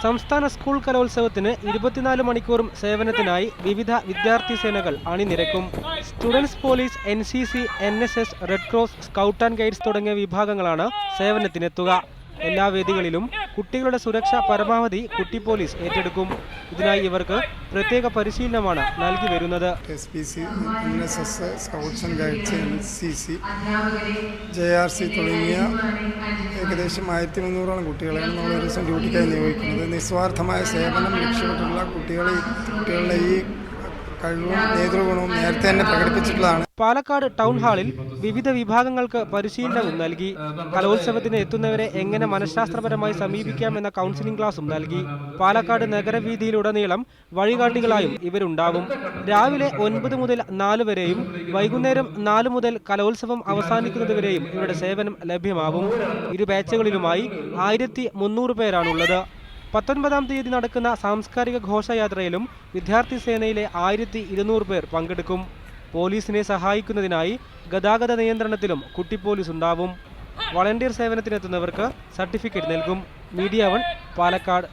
സംസ്ഥാന സ്കൂൾ കലോത്സവത്തിന് 24 മണിക്കൂറും സേവനത്തിനായി വിവിധ വിദ്യാർത്ഥി സേനകൾ അണിനിരക്കും. Students police, NCC, NSS, red cross, scout and guides തുടങ്ങിയ വിഭാഗങ്ങളാണ് സേവനത്തിനെത്തുക. എല്ലാ വേദികളിലും കുട്ടികളുടെ സുരക്ഷ പരമാവധി കുട്ടി പോലീസ് ഏറ്റെടുക്കും. ഇതിനായി ഇവർക്ക് പ്രത്യേക പരിശീലനമാണ് നൽകി വരുന്നത്. SPC, NSS, scouts and guides, NCC, JRC തുടങ്ങിയ ഏകദേശം 1300ഓളം കുട്ടികളെയാണ് നമ്മൾ ഒരു ദിവസം ഡ്യൂട്ടിക്കായി നിയോഗിക്കുന്നത്. നിസ്വാർത്ഥമായ സേവനം ലക്ഷ്യമിട്ടുള്ള കുട്ടികളുടെ ഈ കഴിവും നേതൃഗുണവും നേരത്തെ തന്നെ പ്രകടിപ്പിച്ചിട്ടുള്ളതാണ്. പാലക്കാട് ടൗൺ ഹാളിൽ വിവിധ വിഭാഗങ്ങൾക്ക് പരിശീലനവും നൽകി. കലോത്സവത്തിന് എത്തുന്നവരെ എങ്ങനെ മനഃശാസ്ത്രപരമായി സമീപിക്കാമെന്ന കൗൺസിലിംഗ് ക്ലാസും നൽകി. പാലക്കാട് നഗരവീതിയിലുടനീളം വഴികാട്ടികളായും ഇവരുണ്ടാവും. രാവിലെ 9 മുതൽ 4 വരെയും വൈകുന്നേരം 4 മുതൽ കലോത്സവം അവസാനിക്കുന്നതുവരെയും ഇവരുടെ സേവനം ലഭ്യമാവും. ഇരു ബാച്ചുകളിലുമായി 1300 പേരാണുള്ളത്. 19-ാം തീയതി നടക്കുന്ന സാംസ്കാരിക ഘോഷയാത്രയിലും വിദ്യാർത്ഥി സേനയിലെ 1200 പേർ പങ്കെടുക്കും. പോലീസിനെ സഹായിക്കുന്നതിനായി ഗതാഗത നിയന്ത്രണത്തിലും കുട്ടി പോലീസ് ഉണ്ടാവും. വളണ്ടിയർ സേവനത്തിനെത്തുന്നവർക്ക് സർട്ടിഫിക്കറ്റ് നൽകും. മീഡിയ 1 പാലക്കാട്.